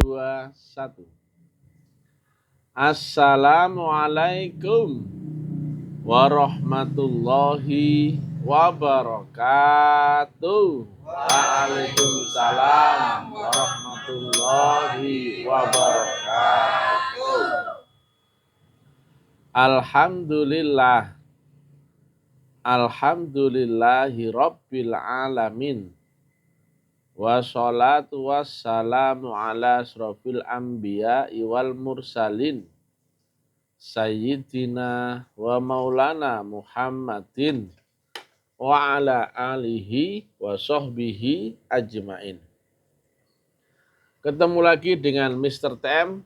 2, 1. Assalamualaikum warahmatullahi wabarakatuh. Waalaikumsalam warahmatullahi wabarakatuh. Alhamdulillah. Alhamdulillahi rabbil alamin. Wassalatu wassalamu ala asrofil anbiya wal mursalin Sayyidina wa maulana Muhammadin wa ala alihi wa sahbihi ajmain. Ketemu lagi dengan Mr. TM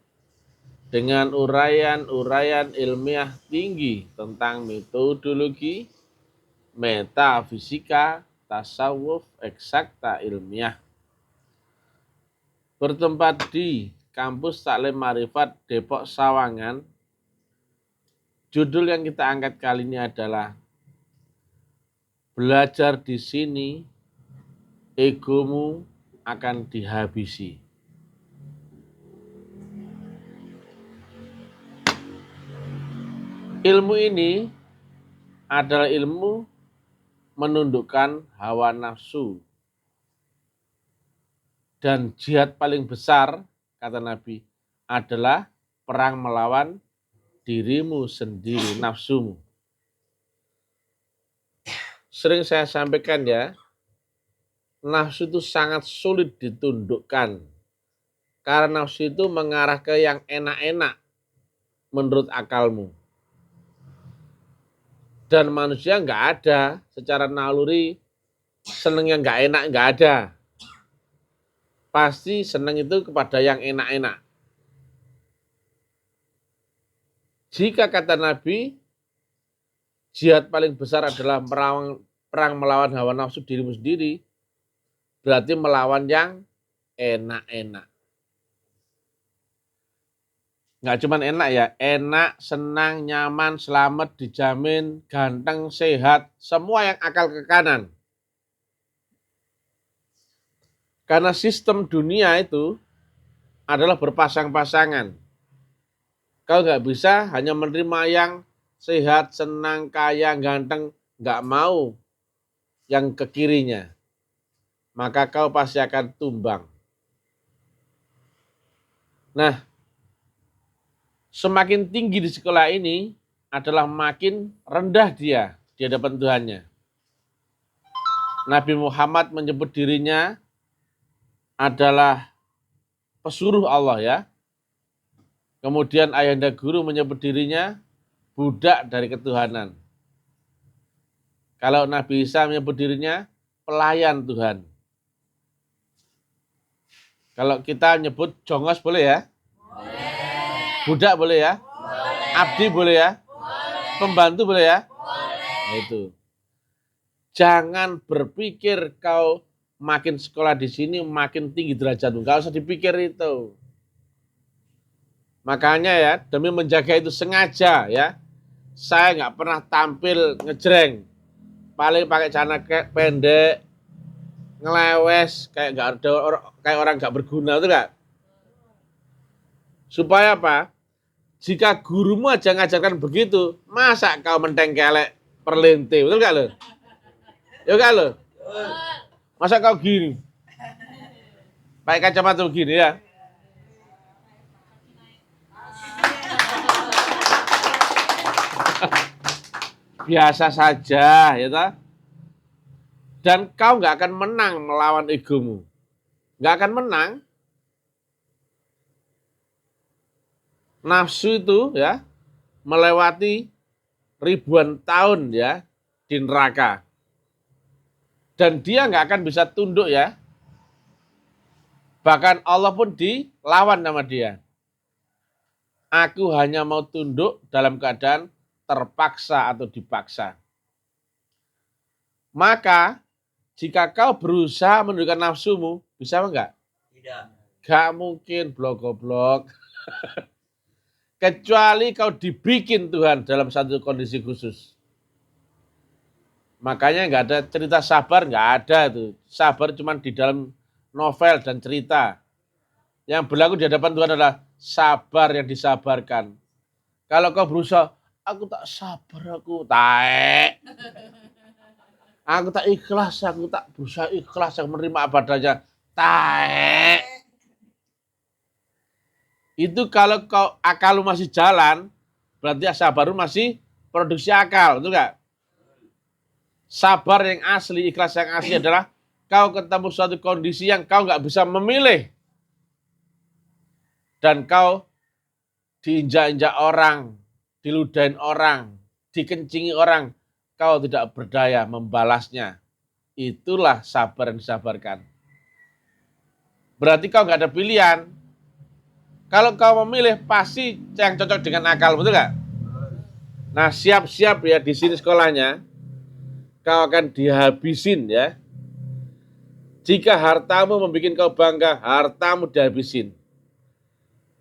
dengan uraian-uraian ilmiah tinggi tentang metodologi, metafisika, tasawuf, eksakta ilmiah. Bertempat di Kampus Taklim Ma'rifat Depok Sawangan. Judul yang kita angkat kali ini adalah belajar di sini egomu akan dihabisi. Ilmu ini adalah ilmu menundukkan hawa nafsu. Dan jihad paling besar, kata Nabi, adalah perang melawan dirimu sendiri, nafsumu. Sering saya sampaikan ya, nafsu itu sangat sulit ditundukkan. Karena nafsu itu mengarah ke yang enak-enak menurut akalmu. Dan manusia nggak ada secara naluri seneng yang nggak enak, nggak ada. Pasti senang itu kepada yang enak-enak. Jika kata Nabi, jihad paling besar adalah perang melawan hawa nafsu dirimu sendiri, berarti melawan yang enak-enak. Nggak cuma enak ya, enak, senang, nyaman, selamat, dijamin, ganteng, sehat, semua yang akal ke kanan. Karena sistem dunia itu adalah berpasang-pasangan. Kau nggak bisa hanya menerima yang sehat, senang, kaya, ganteng, nggak mau yang ke kirinya. Maka kau pasti akan tumbang. Nah, semakin tinggi di sekolah ini adalah makin rendah dia di hadapan Tuhannya. Nabi Muhammad menyebut dirinya adalah pesuruh Allah ya. Kemudian ayahanda guru menyebut dirinya budak dari ketuhanan. Kalau Nabi Isa menyebut dirinya pelayan Tuhan. Kalau kita nyebut jongos boleh ya? Boleh. Budak boleh ya? Boleh. Abdi boleh ya? Boleh. Pembantu boleh ya? Boleh. Nah, itu. Jangan berpikir kau makin sekolah di sini makin tinggi derajatmu. Gak usah dipikir itu. Makanya ya demi menjaga itu sengaja ya. Saya nggak pernah tampil ngejreng. Paling pakai celana pendek, ngelewes kayak nggak ada kayak orang nggak berguna itu nggak. Supaya apa? Jika gurumu aja ngajarkan begitu, masa kau menteng kelek perlente, betul nggak lo? Ya nggak lo? Masa kau gini? Pakai kacamata begini ya? Biasa saja, ya toh? Dan kau nggak akan menang melawan egomu, nggak akan menang. Nafsu itu ya melewati ribuan tahun ya di neraka, dan dia nggak akan bisa tunduk ya. Bahkan Allah pun dilawan sama dia. Aku hanya mau tunduk dalam keadaan terpaksa atau dipaksa. Maka jika kau berusaha menundukkan nafsumu, bisa enggak? Tidak. Gak mungkin blok-blok. Kecuali kau dibikin Tuhan dalam satu kondisi khusus. Makanya nggak ada cerita sabar, nggak ada itu. Sabar cuma di dalam novel dan cerita. Yang berlaku di hadapan Tuhan adalah sabar yang disabarkan. Kalau kau berusaha, aku tak sabar, aku taek. Aku tak ikhlas, aku tak berusaha ikhlas, aku menerima apa adanya. Taek. Itu kalau kau akal masih jalan, berarti sabar masih produksi akal, betul nggak? Sabar yang asli, ikhlas yang asli adalah kau ketemu suatu kondisi yang kau nggak bisa memilih. Dan kau diinjak-injak orang, diludahin orang, dikencingi orang, kau tidak berdaya membalasnya. Itulah sabar yang disabarkan. Berarti kau nggak ada pilihan. Kalau kau memilih, pasti yang cocok dengan akal, betul nggak? Nah, siap-siap ya di sini sekolahnya, kau akan dihabisin ya. Jika hartamu membuat kau bangga, hartamu dihabisin.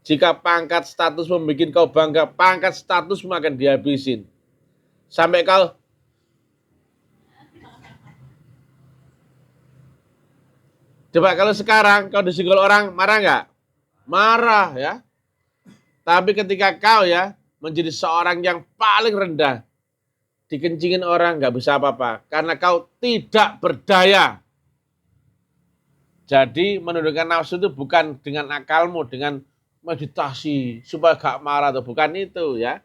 Jika pangkat status membuat kau bangga, pangkat statusmu akan dihabisin. Sampai kau coba kalau sekarang kau disenggol orang, marah nggak? Marah ya. Tapi ketika kau ya menjadi seorang yang paling rendah, dikencingin orang nggak bisa apa-apa. Karena kau tidak berdaya. Jadi menundukkan nafsu itu bukan dengan akalmu, dengan meditasi supaya gak marah atau bukan itu ya.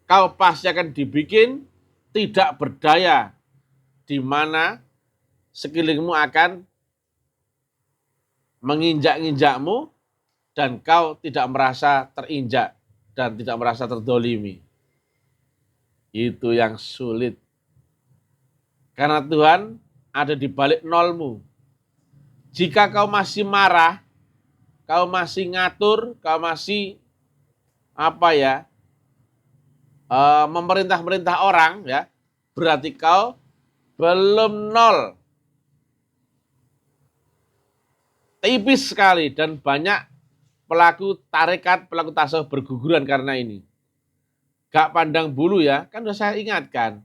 Kau pasti akan dibikin tidak berdaya, di mana sekelilingmu akan menginjak-injakmu dan kau tidak merasa terinjak dan tidak merasa terdolimi. Itu yang sulit. Karena Tuhan ada di balik nolmu. Jika kau masih marah, kau masih ngatur, kau masih memerintah-merintah orang ya, berarti kau belum nol. Tipis sekali dan banyak pelaku tarekat, pelaku tasawuf berguguran karena ini. Gak pandang bulu ya, kan sudah saya ingatkan.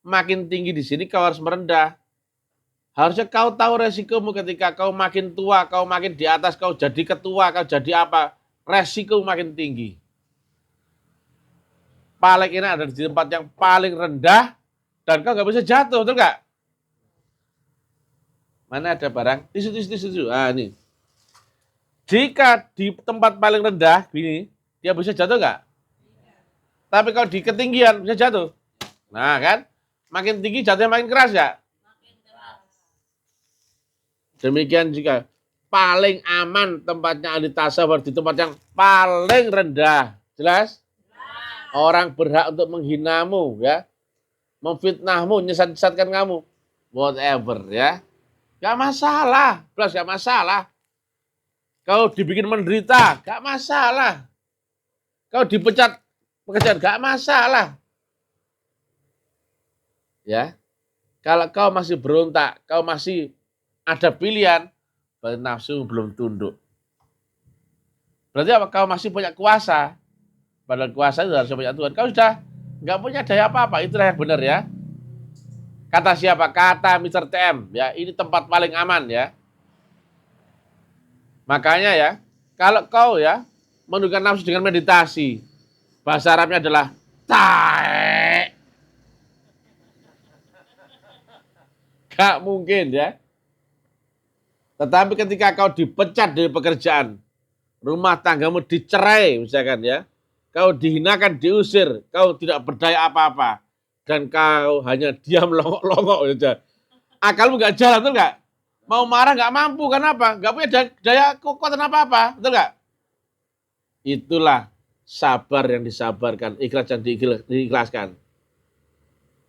Makin tinggi di sini kau harus merendah. Harusnya kau tahu resikomu ketika kau makin tua, kau makin di atas, kau jadi ketua, kau jadi apa. Resiko makin tinggi. Paling enak ada di tempat yang paling rendah dan kau gak bisa jatuh, betul gak? Mana ada barang? Tisu. Ah ini. Jika di tempat paling rendah, gini, dia bisa jatuh gak? Tapi kalau di ketinggian bisa jatuh. Nah kan, makin tinggi jatuhnya makin keras ya. Demikian juga paling aman tempatnya ahli tasawuf di tempat yang paling rendah. Jelas? Orang berhak untuk menghinamu ya. Memfitnahmu, nyesat-nyesatkan kamu. Whatever ya. Gak masalah. Plus gak masalah. Kau dibikin menderita, gak masalah. Kau dipecat pekerjaan, gak masalah. Ya. Kalau kau masih berontak, kau masih ada pilihan, berarti nafsu belum tunduk. Berarti apa? Kau masih punya kuasa. Padahal kuasa itu harus punya Tuhan. Kau sudah nggak punya daya apa-apa. Itulah yang benar ya. Kata siapa? Kata Mr. TM. Ya, ini tempat paling aman ya. Makanya ya, kalau kau ya menundukkan nafsu dengan meditasi, bahasa Arabnya adalah tae. Gak mungkin ya. Tetapi ketika kau dipecat dari pekerjaan, rumah tanggamu dicerai misalkan ya, kau dihinakan, diusir, kau tidak berdaya apa-apa, dan kau hanya diam longok-longok saja. Akalmu gak jalan, betul gak? Mau marah gak mampu, kenapa? Gak punya daya kekuatan apa-apa, betul gak? Itulah sabar yang disabarkan, ikhlas yang diikhlaskan.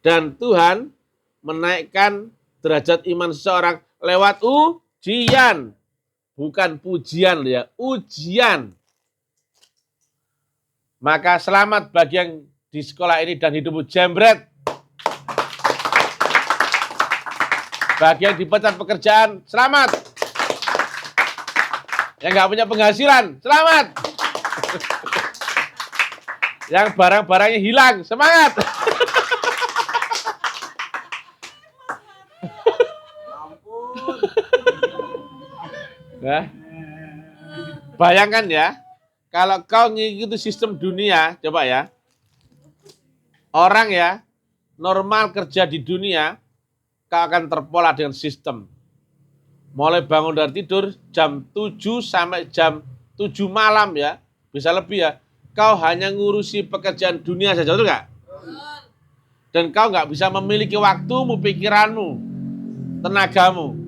Dan Tuhan menaikkan derajat iman seseorang lewat ujian, bukan pujian ya, ujian. Maka selamat bagi yang di sekolah ini dan hidupmu jembret. Bagi yang dipecat pekerjaan, selamat. Yang nggak punya penghasilan, selamat. Yang barang-barangnya hilang, semangat. Nah, Bayangkan ya, kalau kau ngikuti sistem dunia, coba ya, orang ya, normal kerja di dunia, kau akan terpola dengan sistem. Mulai bangun dari tidur, jam 7 sampai jam 7 malam ya, bisa lebih ya, kau hanya ngurusi pekerjaan dunia saja, betul nggak? Dan kau nggak bisa memiliki waktumu, pikiranmu, tenagamu.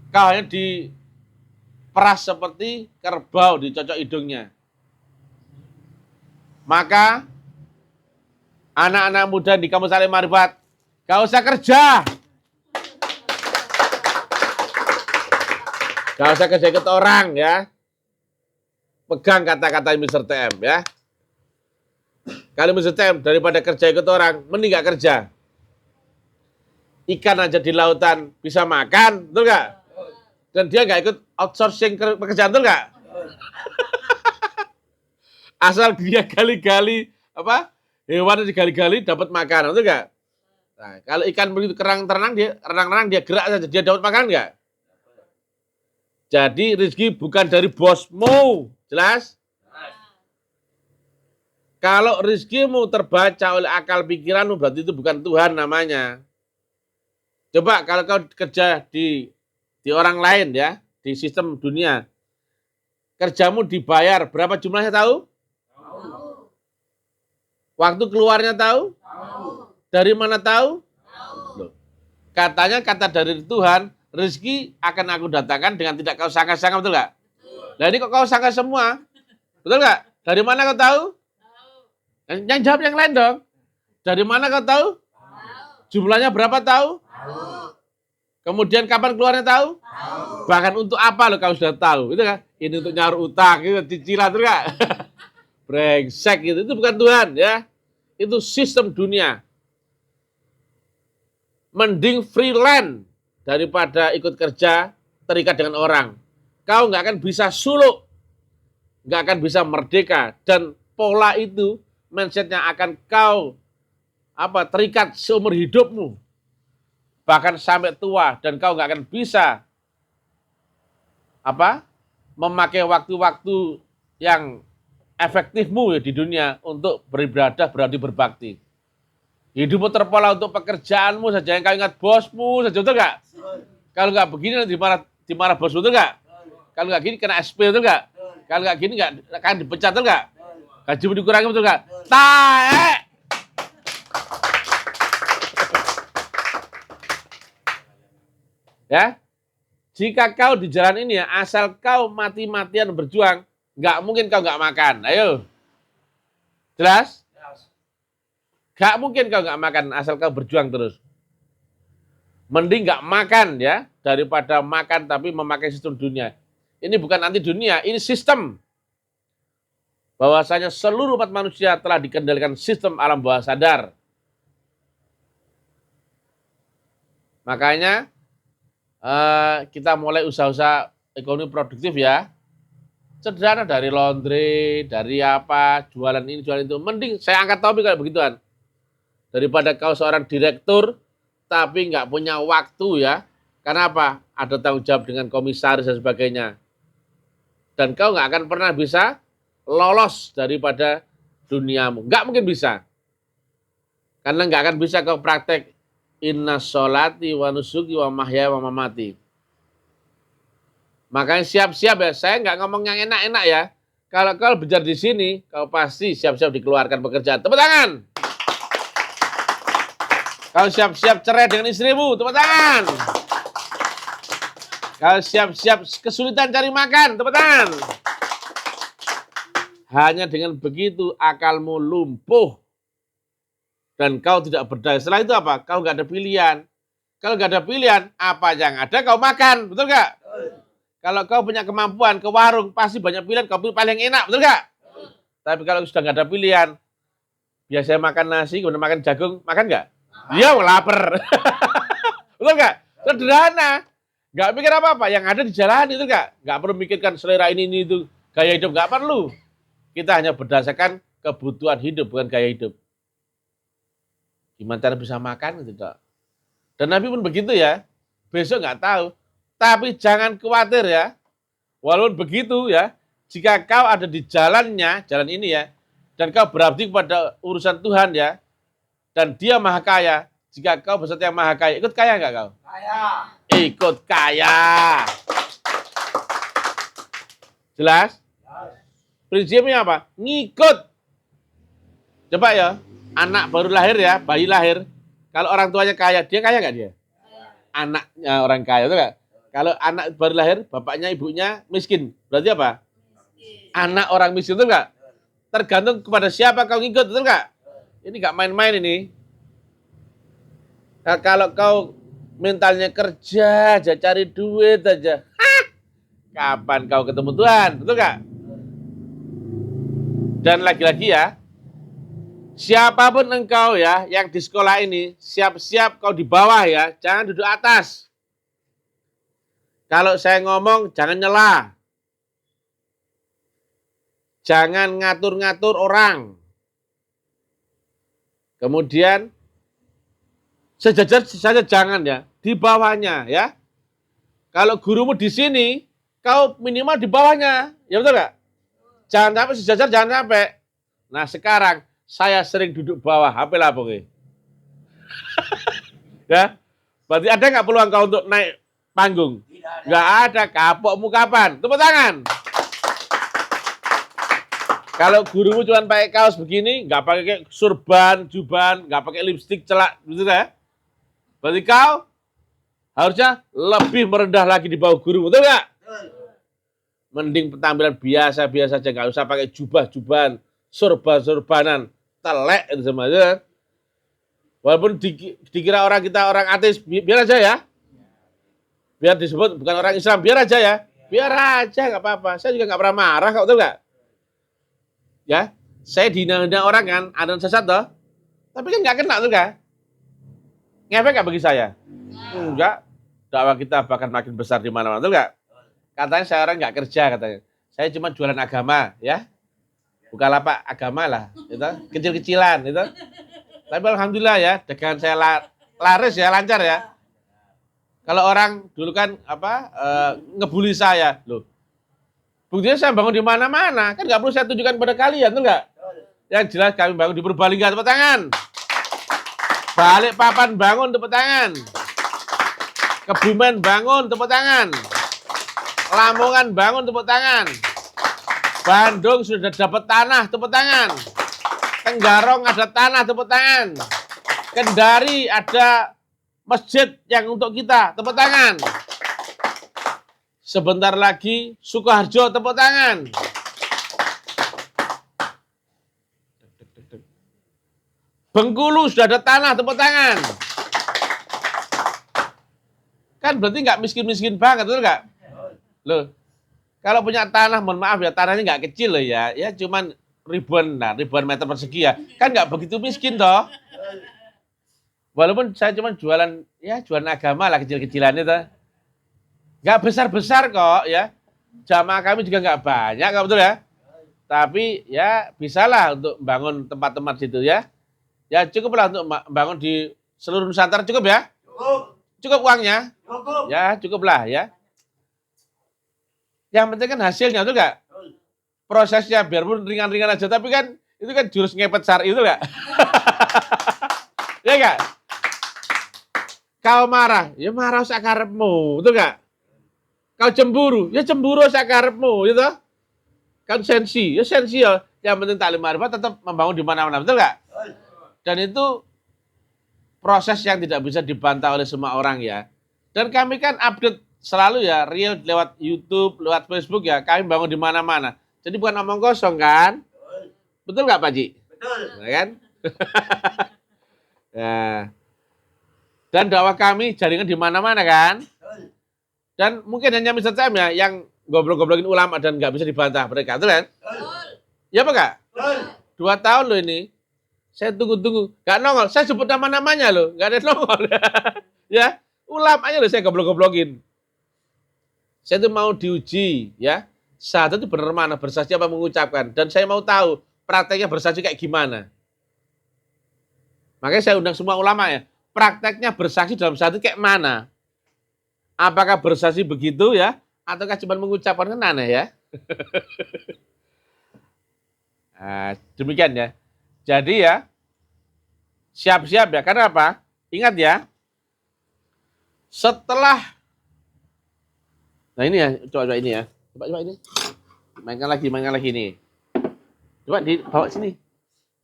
Kau hanya diperas seperti kerbau, dicocok hidungnya. Maka anak-anak muda di kampus Alim Marifat, gak usah kerja. Gak usah kerja ikut orang ya. Pegang kata-kata Mr. TM ya. Kalau Mr. TM daripada kerja ikut orang, mending gak kerja. Ikan aja di lautan bisa makan, betul gak? Dan dia gak ikut outsourcing pekerjaan, betul gak? Asal dia gali-gali apa? Hewan digali-gali dapat makanan, betul gak? Nah, kalau ikan begitu renang dia gerak saja, dia dapat makanan nggak? Jadi rezeki bukan dari bosmu, jelas? Kalau rezekimu terbaca oleh akal pikiranmu, berarti itu bukan Tuhan namanya. Coba kalau kau kerja di orang lain ya, di sistem dunia, kerjamu dibayar berapa jumlahnya tahu? Waktu keluarnya tahu? Dari mana tahu? Loh. Katanya kata dari Tuhan, rezeki akan aku datangkan dengan tidak kau sangka-sangka, betul nggak? Nah ini kok kau sangka semua, betul nggak? Dari mana kau tahu? Yang jawab yang lain dong. Dari mana kau tahu? Jumlahnya berapa tahu? Kemudian kapan keluarnya tahu? Bahkan untuk apa lo kau sudah tahu, gitu kan? Ini untuk nyaur utang, itu cicilan, betul nggak? Brengsek gitu, itu bukan Tuhan ya. Itu sistem dunia. Mending freelance daripada ikut kerja terikat dengan orang. Kau nggak akan bisa suluk, nggak akan bisa merdeka, dan pola itu mindsetnya akan kau terikat seumur hidupmu, bahkan sampai tua, dan kau nggak akan bisa memakai waktu-waktu yang efektifmu di dunia untuk beribadah, berarti berbakti. Hidupmu terpola untuk pekerjaanmu saja, yang kau ingat bosmu saja, betul nggak? Kalau nggak begini nanti dimarah bos, betul nggak? Kalau nggak gini kena SP, betul nggak? Kalau nggak gini nggak akan dipecat, betul nggak? Gajimu dikurangi, betul nggak? Tae! Ya, jika kau di jalan ini ya, asal kau mati-matian berjuang, nggak mungkin kau nggak makan. Ayo, jelas? Gak mungkin kau nggak makan asal kau berjuang terus. Mending nggak makan ya daripada makan tapi memakai sistem dunia. Ini bukan anti dunia, ini sistem. Bahwasanya seluruh umat manusia telah dikendalikan sistem alam bawah sadar. Makanya kita mulai usaha-usaha ekonomi produktif ya. Sederhana, dari laundry, dari jualan ini, jualan itu. Mending saya angkat topik kayak begituan. Daripada kau seorang direktur, tapi nggak punya waktu ya. Karena apa? Ada tanggung jawab dengan komisaris dan sebagainya. Dan kau nggak akan pernah bisa lolos daripada duniamu. Nggak mungkin bisa. Karena nggak akan bisa kau praktek inna sholati wa nusuki wa mahya wa mamati. Makanya siap-siap ya. Saya nggak ngomong yang enak-enak ya. Kalau kau belajar di sini, kau pasti siap-siap dikeluarkan pekerjaan. Tepuk tangan. Kau siap-siap cerai dengan istrimu, tepuk tangan. Kau siap-siap kesulitan cari makan, tepuk tangan. Hanya dengan begitu akalmu lumpuh. Dan kau tidak berdaya. Setelah itu apa? Kau nggak ada pilihan. Kalau nggak ada pilihan, apa yang ada kau makan, betul nggak? Kalau kau punya kemampuan ke warung, pasti banyak pilihan, kau pilih paling enak, betul nggak? Tapi kalau sudah nggak ada pilihan, biasanya makan nasi, kemudian makan jagung, makan nggak? Dia lapar. Betul nggak? Sederhana. Nggak mikir apa-apa. Yang ada di jalan itu nggak? Nggak perlu mikirkan selera ini itu. Gaya hidup nggak perlu. Kita hanya berdasarkan kebutuhan hidup, bukan gaya hidup. Gimana cara bisa makan gitu, Dok? Dan Nabi pun begitu ya. Besok nggak tahu. Tapi jangan khawatir ya. Walaupun begitu ya, jika kau ada di jalannya, jalan ini ya, dan kau berbakti kepada urusan Tuhan ya, dan dia maha kaya, jika kau beserta yang maha kaya, ikut kaya enggak kau? Kaya. Ikut kaya. Jelas? Prinsipnya apa? Ngikut. Coba ya, anak baru lahir ya, bayi lahir. Kalau orang tuanya kaya, dia kaya nggak dia? Anaknya orang kaya, itu nggak? Kalau anak baru lahir, bapaknya, ibunya miskin. Berarti apa? Anak orang miskin, itu nggak? Tergantung kepada siapa kau ngikut, betul nggak? Ini nggak main-main ini. Nah, kalau kau mentalnya kerja aja, cari duit aja, kapan kau ketemu Tuhan, betul nggak? Dan lagi-lagi ya, siapapun engkau ya, yang di sekolah ini, siap-siap kau di bawah ya, jangan duduk atas. Kalau saya ngomong, jangan nyela. Jangan ngatur-ngatur orang. Kemudian, sejajar saja jangan ya, di bawahnya ya. Kalau gurumu di sini, kau minimal di bawahnya, ya betul nggak? Jangan sampai sejajar, jangan sampai. Nah sekarang, saya sering duduk bawah, apa lah pokoknya. Ya, berarti ada nggak peluang kau untuk naik panggung? Nggak ada, kapokmu kapan? Tepuk tangan. Kalau gurumu cuma pakai kaos begini, nggak pakai surban, juban, nggak pakai lipstik, celak, betul ya? Berarti kau harusnya lebih merendah lagi di bawah guru, betul nggak? Mending penampilan biasa-biasa aja, nggak usah pakai jubah-jubahan, surban-surbanan, telek itu sama aja. Walaupun dikira orang kita orang ateis, biar aja ya. Biar disebut bukan orang Islam, biar aja ya. Biar aja, nggak apa-apa. Saya juga nggak pernah marah, kok betul nggak? Ya, saya dihina-hina orang kan, ada sesat toh. Tapi kan nggak kena tuh kan? Ngefek nggak bagi saya? Enggak. Dakwah kita bahkan makin besar di mana-mana, tuh nggak? Katanya saya orang nggak kerja katanya. Saya cuma jualan agama, ya. Bukalapak agama lah, itu kecil-kecilan, itu. Tapi alhamdulillah ya, dagangan saya laris ya, lancar ya. Kalau orang dulu kan ngebully saya, loh. Buktinya saya bangun di mana-mana, kan nggak perlu saya tunjukkan pada kalian, tuh nggak? Yang jelas kami bangun di Purbalingga, tepuk tangan. Balikpapan bangun, tepuk tangan. Kebumen bangun, tepuk tangan. Lamongan bangun, tepuk tangan. Bandung sudah dapat tanah, tepuk tangan. Tenggarong ada tanah, tepuk tangan. Kendari ada masjid yang untuk kita, tepuk tangan. Sebentar lagi Sukoharjo, tepuk tangan. Bengkulu sudah ada tanah, tepuk tangan. Kan berarti nggak miskin-miskin banget, betul nggak? Loh, kalau punya tanah, mohon maaf ya, tanahnya nggak kecil loh ya. Ya cuman ribuan meter persegi ya. Kan nggak begitu miskin toh. Walaupun saya cuma jualan agama lah, kecil-kecilan itu. Nggak besar-besar kok ya. Jamaah kami juga nggak banyak, kok betul ya. Tapi ya bisalah untuk bangun tempat-tempat situ ya. Ya cukuplah untuk bangun di seluruh Nusantara, cukup ya? Cukup uangnya? Cukup. Ya cukuplah ya. Yang penting kan hasilnya, betul nggak? Prosesnya biarpun ringan-ringan aja, tapi kan itu kan jurus ngepet syar'i, itu nggak? Ya nggak? Kau marah, ya marah sakarepmu, betul nggak? Kau cemburu, ya cemburu sakarepmu, gitu. Kau sensi, ya sensi ya. Yang penting taklim ma'rifat tetap membangun di mana-mana, betul nggak? Dan itu proses yang tidak bisa dibantah oleh semua orang ya. Dan kami kan update selalu ya, real lewat YouTube, lewat Facebook ya. Kami bangun di mana-mana. Jadi bukan omong kosong kan? Betul nggak Pak Ji? Betul. Ya kan? Ya. Dan dakwah kami jaringan di mana-mana kan? Dan mungkin hanya Mr. Sam ya yang goblok-goblokin ulama dan nggak bisa dibantah mereka, betul kan? Ya apa nggak? 2 tahun loh ini. Saya tunggu-tunggu, nggak nongol. Saya sebut nama-namanya loh, nggak ada nongol. Ya, ulamanya loh saya goblok-goblokin. Saya tuh mau diuji, ya. Saat itu benar mana bersaksi apa mengucapkan. Dan saya mau tahu prakteknya bersaksi kayak gimana. Makanya saya undang semua ulama ya. Prakteknya bersaksi dalam saat itu kayak mana? Apakah bersaksi begitu ya? Ataukah cuma mengucapkan kan aneh ya? Nah, demikian ya. Jadi ya, siap-siap ya. Karena apa? Ingat ya, setelah, nah ini ya, coba ini ya. Coba ini. Mainkan lagi nih. Coba dibawa sini.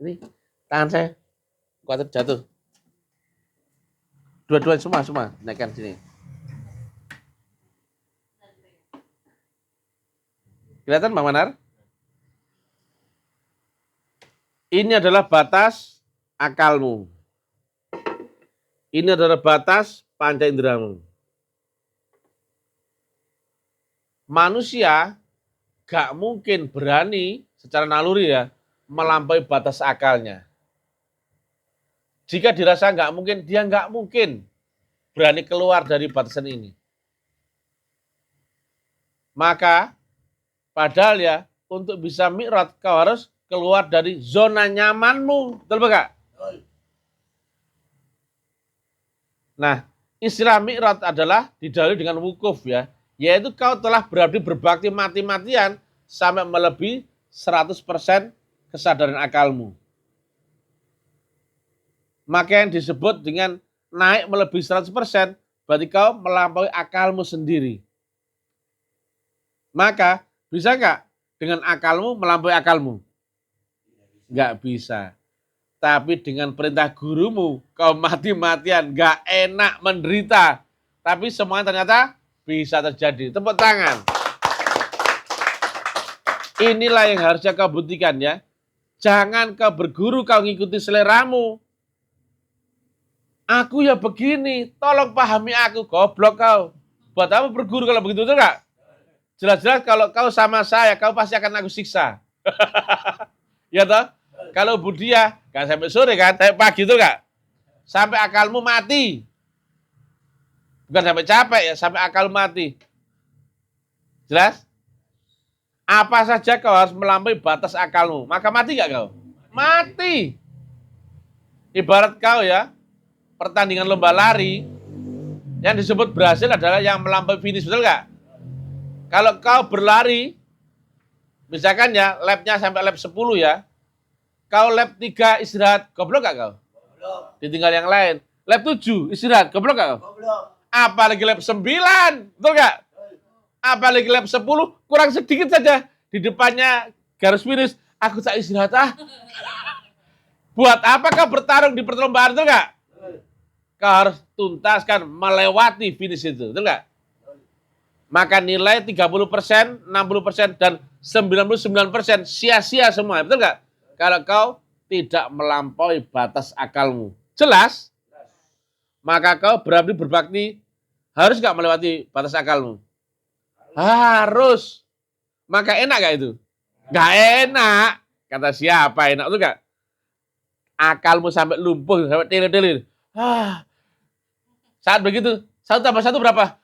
Ini, tangan saya. Kuat jatuh. Dua-dua semua. Naikkan sini. Kelihatan Bang Manar? Ini adalah batas akalmu. Ini adalah batas panca inderamu. Manusia gak mungkin berani secara naluri ya melampaui batas akalnya. Jika dirasa gak mungkin, dia gak mungkin berani keluar dari batasan ini. Maka padahal ya, untuk bisa mi'raj, kau harus keluar dari zona nyamanmu. Betul Kak? Nah, istilah mi'raj adalah didahului dengan wukuf ya. Yaitu kau telah berarti berbakti mati-matian sampai melebihi 100% kesadaran akalmu. Maka yang disebut dengan naik melebihi 100%, berarti kau melampaui akalmu sendiri. Maka bisa nggak dengan akalmu melampaui akalmu? Nggak bisa. Tapi dengan perintah gurumu, kau mati-matian, nggak enak menderita. Tapi semuanya ternyata bisa terjadi. Tepuk tangan. Inilah yang harusnya kau buktikan ya. Jangan kau berguru, kau ngikuti seleramu. Aku ya begini, tolong pahami aku, goblok kau. Buat apa berguru kalau begitu, betul nggak? Jelas-jelas kalau kau sama saya, kau pasti akan aku siksa. Ya toh? Kalau Budia, kan sampai sore kan, sampai pagi itu nggak? Sampai akalmu mati. Bukan sampai capek ya, sampai akal mati. Jelas? Apa saja kau harus melampaui batas akalmu. Maka mati nggak kau? Mati. Ibarat kau ya, pertandingan lomba lari, yang disebut berhasil adalah yang melampaui finish, betul nggak? Kalau kau berlari, misalkan ya, lapnya sampai lap 10 ya, kau lap 3 istirahat, goblok gak kau? Goblok. Ditinggal yang lain. Lap 7 istirahat, goblok gak kau? Goblok. Apalagi lap 9, betul gak? Apalagi lap 10, kurang sedikit saja. Di depannya garis finish, aku tak istirahat ah. Buat apa kau bertarung di perlombaan, betul gak? Kau harus tuntaskan, melewati finish itu, betul gak? Maka nilai 30%, 60%, dan 99% sia-sia semua. Betul nggak? Kalau kau tidak melampaui batas akalmu. Jelas? Maka kau berarti berbakti harus nggak melewati batas akalmu? Harus. Maka enak nggak itu? Nggak enak. Kata siapa enak? Betul nggak? Akalmu sampai lumpuh, sampai telir-telir. Saat begitu, 1 tambah 1 berapa?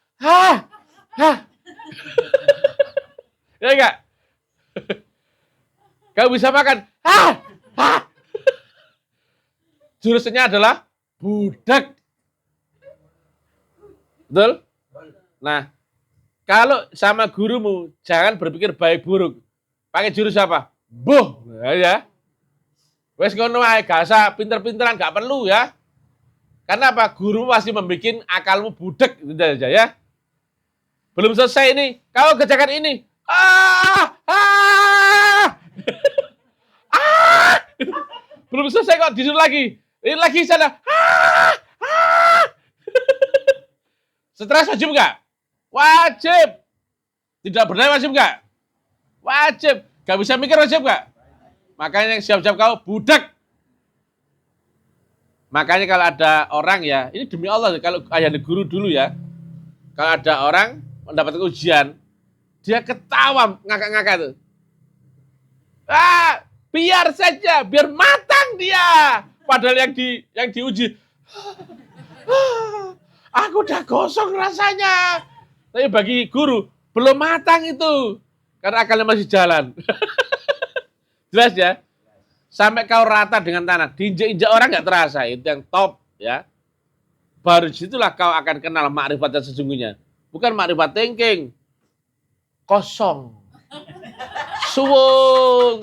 Ya enggak? Kau bisa makan. Jurusnya adalah budak. Betul? Nah, kalau sama gurumu jangan berpikir baik buruk. Pakai jurus apa? Boh, ya. Wes ngono ae, gak usah pinter-pinteran, gak perlu ya. Karena apa? Guru pasti membuat akalmu budak gitu aja ya. Belum selesai ini, kau kerjakan ini. Belum selesai kok disuruh lagi. Ini lagi sana. Stres wajib nggak? Wajib. Tidak berdaya wajib nggak? Wajib. Gak bisa mikir wajib nggak? Makanya siap-siap kau budak. Makanya kalau ada orang ya, ini demi Allah, kalau ayah guru dulu ya, kalau ada orang mendapatkan ujian, dia ketawa, ngakak-ngakak tuh. Biar saja, biar matang dia. Padahal yang diuji, aku udah gosong rasanya. Tapi bagi guru, belum matang itu. Karena akalnya masih jalan. Jelas ya? Sampai kau rata dengan tanah. Diinjak-injak orang nggak terasa. Itu yang top ya. Baru disitulah kau akan kenal makrifat yang sesungguhnya. Bukan makrifat thinking. kosong. Suwung.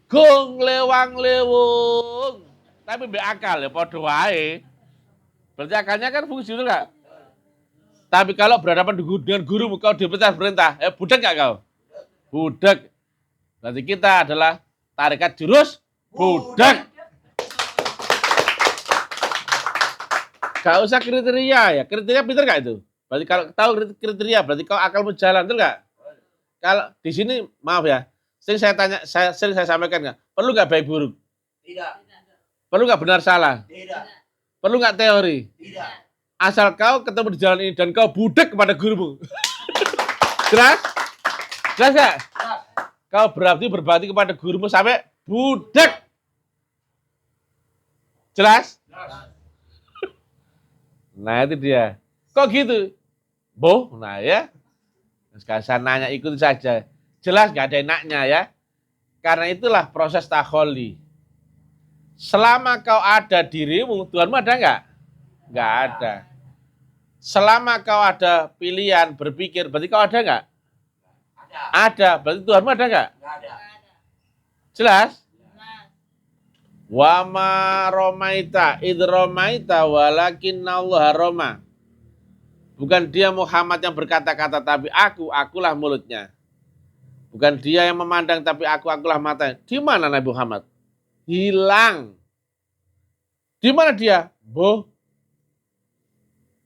Gong lewang lewung. Tapi mbek akal ya padha wae. Berarti akalnya kan fungsi itu enggak? Tapi kalau berhadapan dengan gurumu kau diperintah, budak enggak kau? Budak. Berarti kita adalah tarekat jurus budak. Gak usah kriteria ya. Kriteria pinter gak itu? Berarti kalau tahu kriteria, berarti kau akalmu jalan, betul gak? Kalau di sini, maaf ya, sering saya sampaikan nggak? Perlu nggak baik buruk? Tidak. Perlu nggak benar salah? Tidak. Perlu nggak teori? Tidak. Asal kau ketemu di jalan ini dan kau budak kepada gurumu. Jelas? Jelas nggak? Kau berbakti kepada gurumu sampai budak. Jelas? Nah itu dia. Kok gitu? Boh, nah ya. Sekarang saya nanya ikuti saja. Jelas gak ada enaknya ya. Karena itulah proses takholi. Selama kau ada dirimu, Tuhanmu ada nggak? Nggak ada. Selama kau ada pilihan berpikir, berarti kau ada nggak? Ada. Berarti Tuhanmu ada nggak? Ada. Jelas? Wa ma romaita id romaita walakinnallaha roma. Bukan dia Muhammad yang berkata-kata, tapi akulah mulutnya. Bukan dia yang memandang, tapi akulah matanya. Di mana Nabi Muhammad? Hilang. Di mana dia? Boh.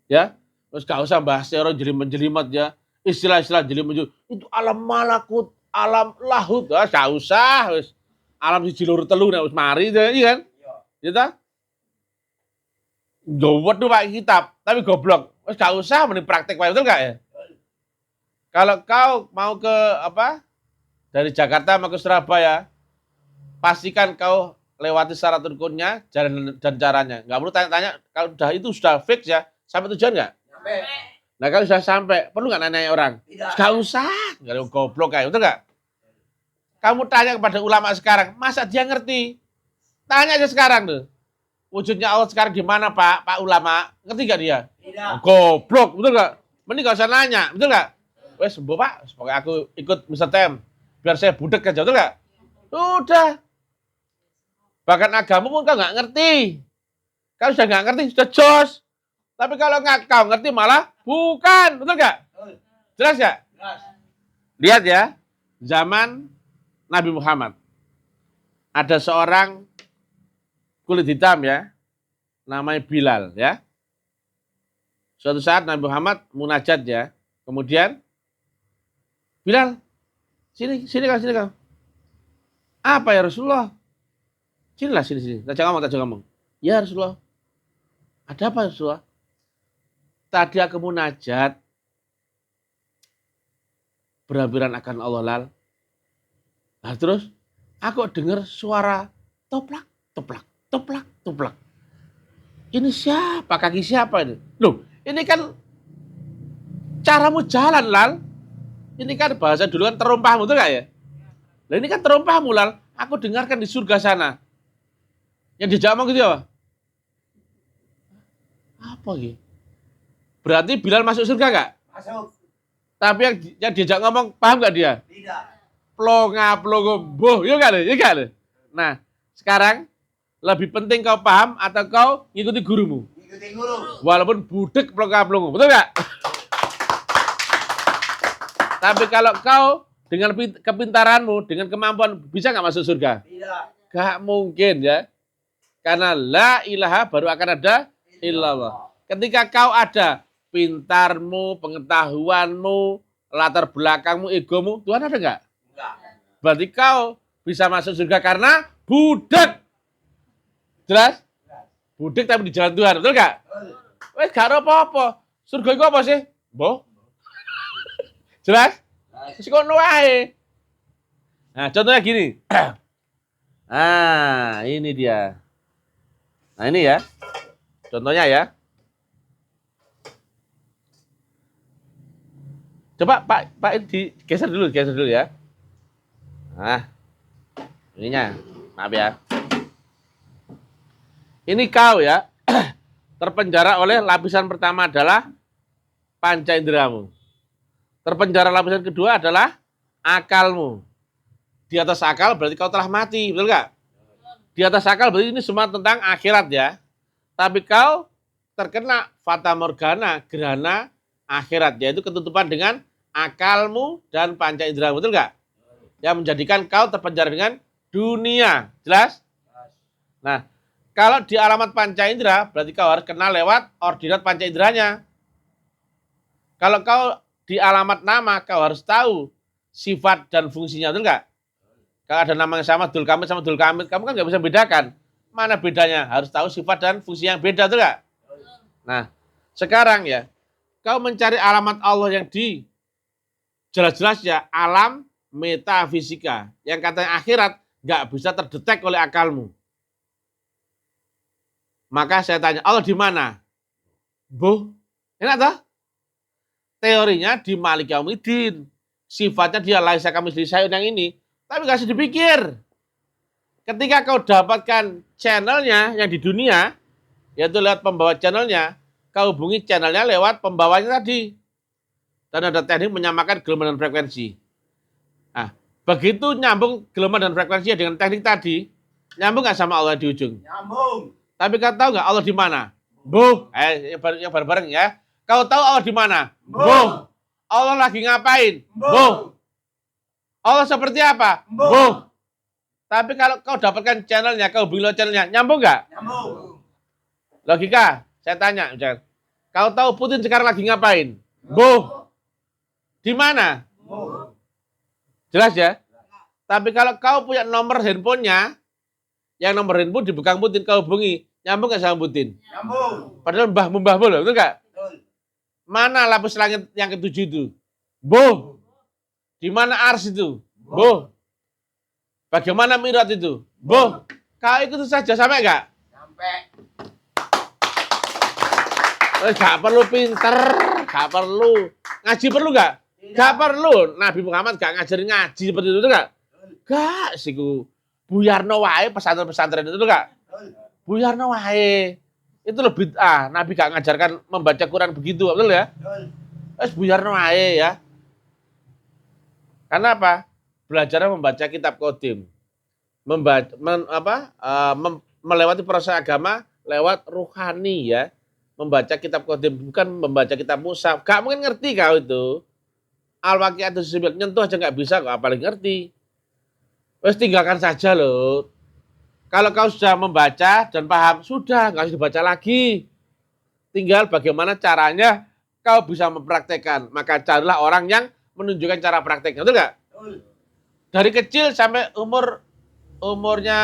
Ya, terus gak usah bahas orang jelimet-jelimet ya. Istilah-istilah jelimet itu alam malakut, alam lahut. Gak usah. Alam si jilur telur, harus mari, iya kan? Gitu. Gowet tuh pakai kitab, tapi goblok. Gak usah mending praktek, betul gak ya? Kalau kau mau ke dari Jakarta mau ke Surabaya, pastikan kau lewati syarat rukunnya dan caranya. Gak perlu tanya-tanya, kalau sudah fix ya, sampai tujuan gak? Sampai. Nah kalau sudah sampai, perlu gak nanya orang? Tidak. Gak usah, gak ada goblok kayak, betul gak? Kamu tanya kepada ulama sekarang, masa dia ngerti? Tanya aja sekarang tuh. Wujudnya Allah sekarang di mana Pak ulama? Ngerti gak dia? Tidak. Goblok, betul gak? Mending gak usah nanya, betul gak? Wes, sembuh Pak, pokoknya aku ikut Mr. Tem. Biar saya budek aja, betul gak? Udah. Bahkan agama pun kau gak ngerti. Kalau sudah gak ngerti, sudah jos. Tapi kalau nggak kau ngerti malah bukan, betul gak? Jelas gak? Jelas. Lihat ya, zaman Nabi Muhammad. Ada seorang kulit hitam ya, namanya Bilal ya. Suatu saat Nabi Muhammad munajat ya. Kemudian Bilal, sini kau. Apa ya Rasulullah? Sini. Tak jangan ngomong. Ya Rasulullah. Ada apa Rasulullah? Tadi aku munajat, berhampiran akan Allah lal. Nah terus aku dengar suara toplak. Ini siapa? Kaki siapa ini? Loh, ini kan caramu jalan lal. Ini kan bahasa dulu kan terompahmu, betul gak ya? Nah ini kan terompahmu lal. Aku dengarkan di surga sana. Yang dijawab gitu apa? Apa gitu? Berarti Bilal masuk surga gak? Masuk. Tapi yang diajak ngomong paham gak dia? Tidak. Plongo, boh, iya gak? Nah, sekarang lebih penting kau paham atau kau ngikuti gurumu? Ikuti guru. Walaupun budek plongo, betul gak? Tapi kalau kau dengan kepintaranmu, dengan kemampuan, bisa gak masuk surga? Tidak. Gak mungkin ya. Karena la ilaha baru akan ada illallah. Ketika kau ada pintarmu, pengetahuanmu, latar belakangmu, egomu, Tuhan ada nggak? Enggak. Berarti kau bisa masuk surga karena budak. Jelas? Budak tapi di jalan Tuhan, betul nggak? Wes gak ada apa-apa. Surga itu apa sih? Boh. Jelas? Terus kok wae. Nah, contohnya gini. Ah, ini dia. Nah, ini ya. Contohnya ya. Coba Pak digeser dulu ya. Nah, ininya, maaf ya. Ini kau ya, terpenjara oleh lapisan pertama adalah panca inderamu. Terpenjara lapisan kedua adalah akalmu. Di atas akal berarti kau telah mati, betul nggak? Di atas akal berarti ini semua tentang akhirat ya. Tapi kau terkena fata morgana, gerhana akhirat, yaitu ketutupan dengan akalmu dan panca indera, betul nggak? Yang menjadikan kau terpenjara dengan dunia, jelas? Nah, kalau di alamat panca indera, berarti kau harus kenal lewat ordinat panca inderanya. Kalau kau di alamat nama, kau harus tahu sifat dan fungsinya, betul nggak? Kalau ada nama yang sama, Dul Kamit sama Dul Kamit, kamu kan nggak bisa bedakan. Mana bedanya? Harus tahu sifat dan fungsi yang beda, betul nggak? Nah, sekarang ya, kau mencari alamat Allah yang di jelas-jelas ya, alam metafisika. Yang katanya akhirat, nggak bisa terdetek oleh akalmu. Maka saya tanya, Allah di mana? Bu, enak toh? Teorinya di Malik Yaumiddin. Sifatnya dia laisa kamitslihi syai'un yang ini. Tapi nggak usah dipikir. Ketika kau dapatkan channelnya yang di dunia, yaitu lewat pembawa channelnya, kau hubungi channelnya lewat pembawanya tadi. Dan ada teknik menyamakan gelombang dan frekuensi. Nah, begitu nyambung gelombang dan frekuensinya dengan teknik tadi, nyambung nggak sama Allah di ujung? Nyambung. Tapi kau tahu nggak Allah di mana? Bu, yang bareng-bareng ya. Kau tahu Allah di mana? Bu. Allah lagi ngapain? Bu. Allah seperti apa? Bu. Tapi kalau kau dapatkan channelnya, kau hubungi channelnya, nyambung nggak? Nyambung. Logika, saya tanya, misalkan, kau tahu Putin sekarang lagi ngapain? Bu. Di mana? Bu. Jelas ya? Tapi kalau kau punya nomor handphonenya, yang nomor handphone di belakang Putin, kau hubungi, nyambung nggak sama Putin? Nyambung. Padahal mbah loh, betul nggak? Betul. Mana lapis langit yang ketujuh itu? Bu. Di mana ars itu? Bu. Bagaimana mirat itu? Bu. Kau ikut saja, sampai nggak? Sampai. Nggak perlu pinter, nggak perlu. Ngaji perlu nggak? Nggak perlu. Nabi Muhammad nggak ngajarin ngaji seperti itu, nggak? Nggak, siku. Buyarno wae pesantren-pesantren itu, nggak? Buyarno wae. Itu lebih Nabi nggak ngajarkan membaca Quran begitu, betul ya? Betul. Buyarno wae ya. Karena apa? Belajar membaca kitab Qadim. Melewati proses agama lewat ruhani ya. Membaca kitab Qadim, bukan membaca kitab Mushaf. Gak mungkin ngerti kau itu. Al-Waqi'atus Sibil, nyentuh aja gak bisa, kok apalagi ngerti. Wes tinggalkan saja loh. Kalau kau sudah membaca dan paham, sudah, gak usah dibaca lagi. Tinggal bagaimana caranya kau bisa mempraktekkan. Maka carilah orang yang menunjukkan cara prakteknya, betul nggak? Dari kecil sampai umurnya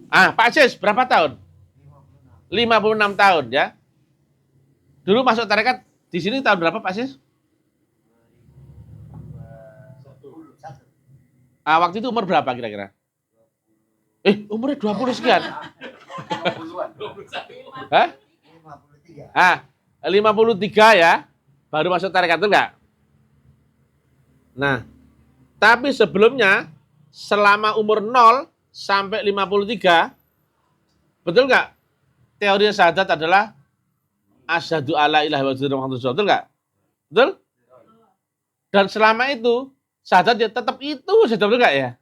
Pak Sis berapa tahun? 56 tahun ya. Dulu masuk tarekat di sini tahun berapa Pak Sis? Waktu itu umur berapa kira-kira? Umurnya 20 sekian. Hah? 53 ya. Baru masuk tarekat itu enggak? Nah, tapi sebelumnya selama umur 0 sampai 53, betul nggak? Teori syahadat adalah asyhadu alla ilaha illallah Muhammadur Rasulullah, betul nggak? Betul? Dan selama itu syahadat ya tetap itu saja, betul nggak ya?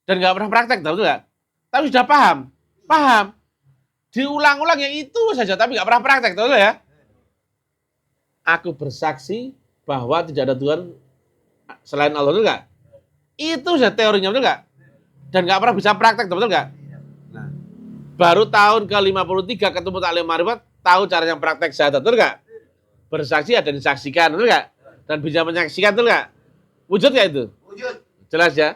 Dan nggak pernah praktek, betul nggak? Tapi sudah paham. Diulang-ulang ya itu saja, tapi nggak pernah praktek, betul ya? Aku bersaksi bahwa tidak ada Tuhan selain Allah, betul nggak? Itu saja teorinya, betul nggak? Dan nggak pernah bisa praktek, betul nggak? Nah, baru tahun ke-53 ketemu taklim ma'rifat, tahu caranya praktek syahadat, betul nggak? Bersaksi dan disaksikan, betul nggak? Dan bisa menyaksikan, betul nggak? Wujud nggak itu? Wujud. Jelas ya?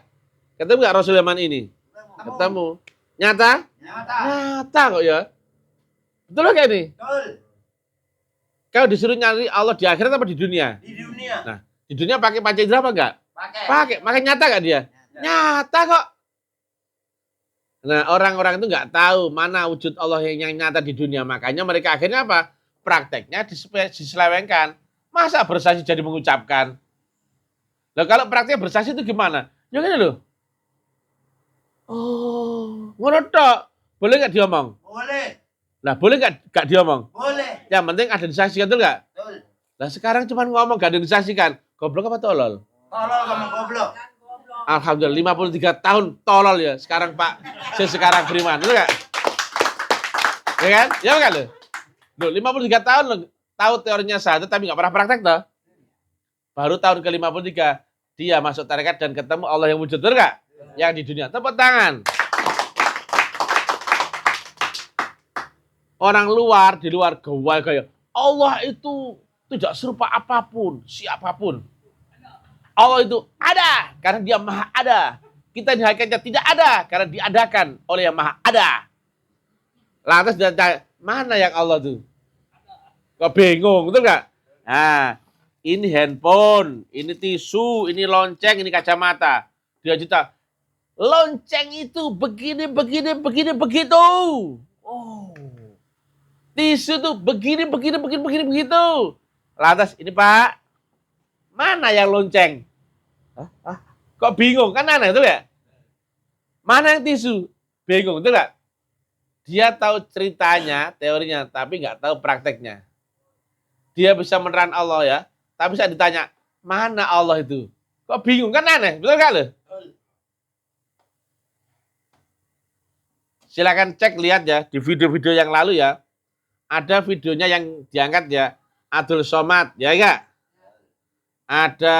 Ketemu nggak Rasul zaman ini? Ketemu. Nyata? Nyata kok ya. Betul nggak ini? Betul. Kau disuruh nyari Allah di akhirat apa di dunia? Di dunia. Nah, di dunia pakai panca indera apa enggak? Pakai. Makanya nyata nggak dia? Nyata kok. Nah, orang-orang itu nggak tahu mana wujud Allah yang nyata di dunia. Makanya mereka akhirnya apa? Prakteknya diselewengkan. Masa bersaksi jadi mengucapkan? Nah, kalau praktek bersaksi itu gimana? Ya gini loh. Oh, ngono tok. Boleh nggak diomong? Boleh. Nah, boleh nggak diomong? Boleh. Yang penting ada disaksikan, betul nggak? Betul. Nah sekarang cuma ngomong gak disaksikan. Goblok apa tolol? Tolol kamu goblok. Alhamdulillah 53 tahun tolol ya. Sekarang Pak, sekarang beriman. Betul gak? Ya kan? Ya kan lo? Loh 53 tahun lo tahu teorinya syahadat tapi gak pernah praktek toh? Baru tahun ke-53 dia masuk tarekat dan ketemu Allah yang wujud. Betul gak? Yang di dunia. Tepuk tangan. Orang luar, di luar gaya Allah itu tidak serupa apapun, siapapun. Allah itu ada, karena dia maha ada. Kita di hakikatnya tidak ada, karena diadakan oleh yang maha ada. Lantas dia tanya, mana yang Allah itu? Kok bingung, betul nggak? Nah, ini handphone, ini tisu, ini lonceng, ini kacamata. Dia cerita, lonceng itu begini, begitu. Oh. Tisu tuh begini, begitu. Lantas ini Pak, mana yang lonceng? Hah? Kok bingung? Kan aneh, betul ya? Mana yang tisu? Bingung, betul nggak? Dia tahu ceritanya, teorinya, tapi nggak tahu prakteknya. Dia bisa meneran Allah ya, tapi saya ditanya, mana Allah itu? Kok bingung? Kan aneh, betul nggak lo? Silakan cek, lihat ya, di video-video yang lalu ya. Ada videonya yang diangkat ya, Abdul Somad, ya enggak? Ada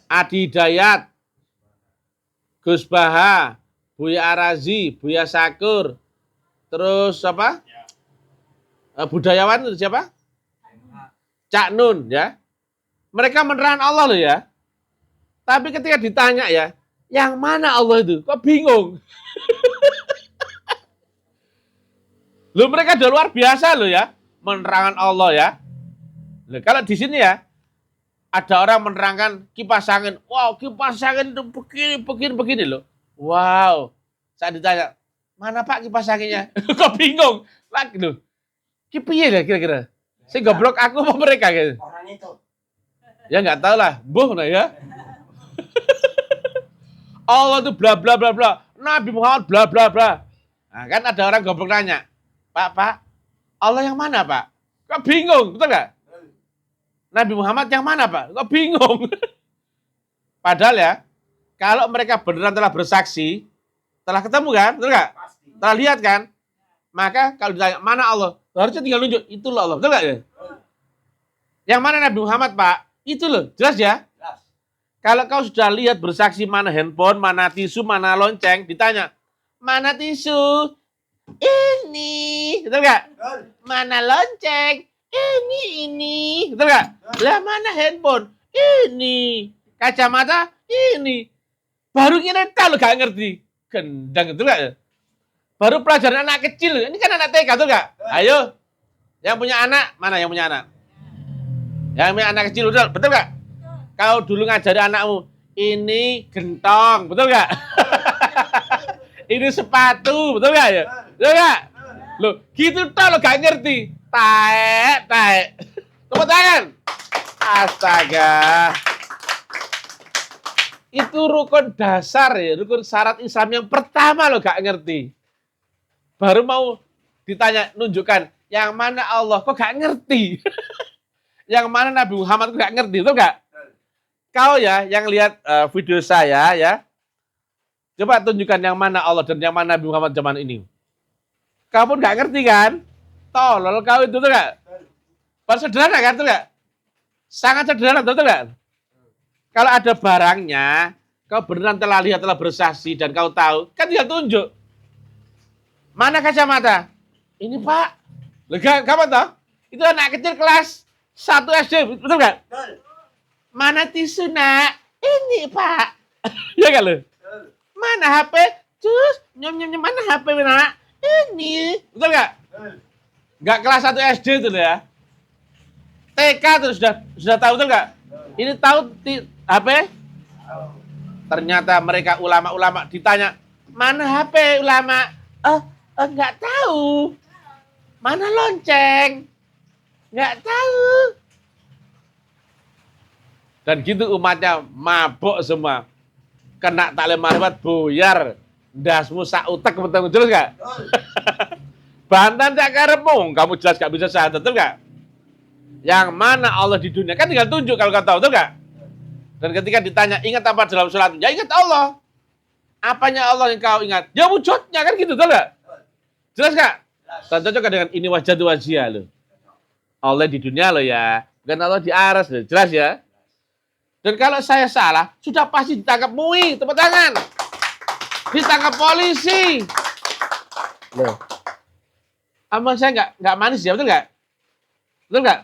Adi Hidayat, Gus Baha, Buya Arazi, Buya Sakur, terus apa? Budayawan itu siapa? Cak Nun ya. Mereka meneran Allah loh ya. Tapi ketika ditanya ya, yang mana Allah itu? Kok bingung? Loh mereka udah luar biasa loh ya, menerangkan Allah ya. Loh, kalau di sini ya, ada orang menerangkan kipas angin. Wow, kipas angin itu begini loh. Wow. Saat ditanya, mana Pak kipas anginnya? Kok bingung? Lagi loh. Kipiye lah kira-kira. Saya goblok aku apa mereka gitu. Orang itu. Ya nggak tahu lah, boh nah ya. Allah itu bla bla bla bla. Nabi Muhammad bla bla bla. Nah, kan ada orang goblok nanya. Pak, Allah yang mana Pak? Kok bingung, betul nggak? Nabi Muhammad yang mana Pak? Kok bingung? Padahal ya, kalau mereka beneran telah bersaksi, telah ketemu kan, betul nggak? Telah lihat kan? Maka kalau ditanya, mana Allah? Harusnya tinggal nunjuk, itu loh Allah, betul nggak ya? Yang mana Nabi Muhammad Pak? Itu loh, jelas ya? Kalau kau sudah lihat bersaksi mana handphone, mana tisu, mana lonceng, ditanya, mana tisu? Ini, betul nggak? Mana lonceng? Ini, betul nggak? Lah mana handphone? Ini, kacamata? Ini. Baru kira kalau nggak ngerti, gendang, betul nggak? Baru pelajaran anak kecil, ini kan anak TK, betul nggak? Ayo, yang punya anak, mana yang punya anak? Yang punya anak kecil, betul nggak? Kau dulu ngajari anakmu, ini gentong, betul nggak? Ini sepatu, betul nggak ya? Betul nggak? Loh, gitu tau lo gak ngerti. Taek. Tepuk tangan. Astaga. Itu rukun dasar ya, rukun syarat Islam yang pertama lo gak ngerti. Baru mau ditanya, nunjukkan, yang mana Allah, kok gak ngerti? Yang mana Nabi Muhammad kok gak ngerti, betul nggak? Kau ya, yang lihat video saya ya, coba tunjukkan yang mana Allah dan yang mana Nabi Muhammad zaman ini. Kau pun gak ngerti kan? Tolol kau itu tuh gak? Baru sederhana kan tuh gak? Sangat sederhana tuh gak? Kalau ada barangnya, kau beneran telah lihat, telah bersaksi dan kau tahu, kan tinggal tunjuk. Mana kacamata? Ini Pak. Lega, kapan toh? Itu anak kecil kelas 1 SD, betul gak? Mana tisu nak? Ini Pak. Ya kan lo? Mana HP? Cus, nyom mana HP nak? Ini, betul nggak? Nggak kelas 1 SD itu ya. TK terus sudah tahu, betul nggak? Ini tahu HP? Ternyata mereka ulama-ulama ditanya, mana HP ulama? Nggak tahu. Mana lonceng? Nggak tahu. Dan gitu umatnya mabuk semua. Kena taklim marifat buyar. Dasmu sak utek, betul jelas nggak? Bantan tak karepmu, kamu jelas gak bisa syahadat, betul gak? Yang mana Allah di dunia, kan tinggal tunjuk kalau kau tahu, betul gak? Dan ketika ditanya, ingat apa dalam sholat? Ya ingat Allah. Apanya Allah yang kau ingat? Ya wujudnya, kan gitu, betul gak? Jelas gak? Dan cocok dengan ini wajah tu wajah loh. Allah di dunia loh ya, bukan Allah di aras loh, jelas ya? Dan kalau saya salah, sudah pasti ditangkap MUI, tepuk tangan. Ditangkap polisi. Loh. Amal saya nggak manis ya, betul nggak? Betul nggak?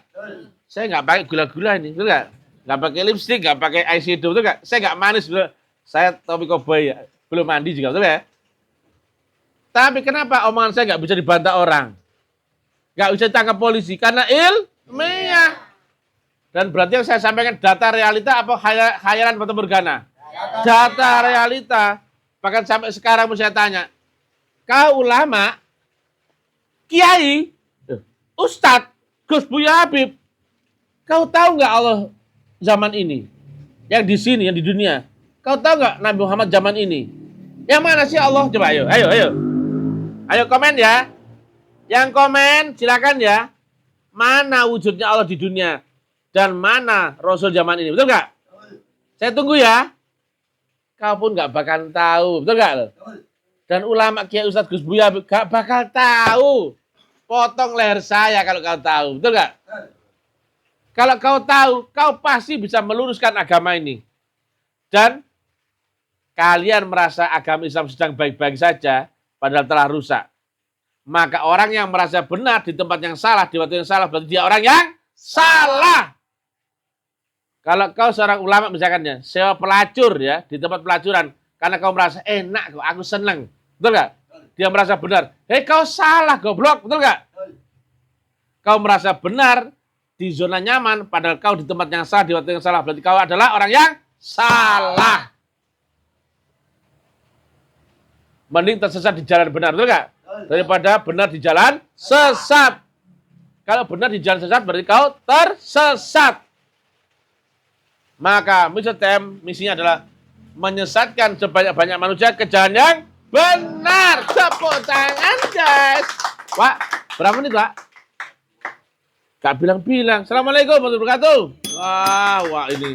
Saya nggak pakai gula-gula ini, betul nggak? Nggak pakai lipstick, nggak pakai eyeshadow, betul nggak? Saya nggak manis, betul. Saya Tommy Cowboy ya, belum mandi juga, betul ya? Tapi kenapa omongan saya nggak bisa dibantah orang? Nggak bisa ditangkap polisi? Karena ilmiah. Dan berarti yang saya sampaikan data realita apa khayalan atau morgana? Data realita. Bahkan sampai sekarang saya tanya, kau ulama, kiai, ustadz, Gus Buya Habib, kau tahu nggak Allah zaman ini? Yang di sini, yang di dunia. Kau tahu nggak Nabi Muhammad zaman ini? Yang mana sih Allah? Coba ayo. Ayo komen ya. Yang komen silakan ya. Mana wujudnya Allah di dunia dan mana Rasul zaman ini, betul nggak? Saya tunggu ya. Kau pun nggak bakal tahu, betul nggak? Dan ulama Kiai Ustadz Gus Buya nggak bakal tahu. Potong leher saya kalau kau tahu, betul nggak? Kalau kau tahu, kau pasti bisa meluruskan agama ini. Dan kalian merasa agama Islam sedang baik-baik saja, padahal telah rusak. Maka orang yang merasa benar di tempat yang salah, di waktu yang salah, berarti dia orang yang salah. Kalau kau seorang ulama misalkan ya, sewa pelacur ya, di tempat pelacuran, karena kau merasa enak kok, aku seneng. Betul nggak? Dia merasa benar. Hei kau salah goblok, betul nggak? Kau merasa benar di zona nyaman, padahal kau di tempat yang salah, di waktu yang salah, berarti kau adalah orang yang salah. Mending tersesat di jalan benar, betul nggak? Daripada benar di jalan sesat. Kalau benar di jalan sesat berarti kau tersesat. Maka Mr. Tem misinya adalah menyesatkan sebanyak-banyak manusia ke jalan yang benar. Tepuk tangan guys. Pak, berapa menit Pak? Gak bilang-bilang. Assalamualaikum warahmatullahi wabarakatuh. Wah ini.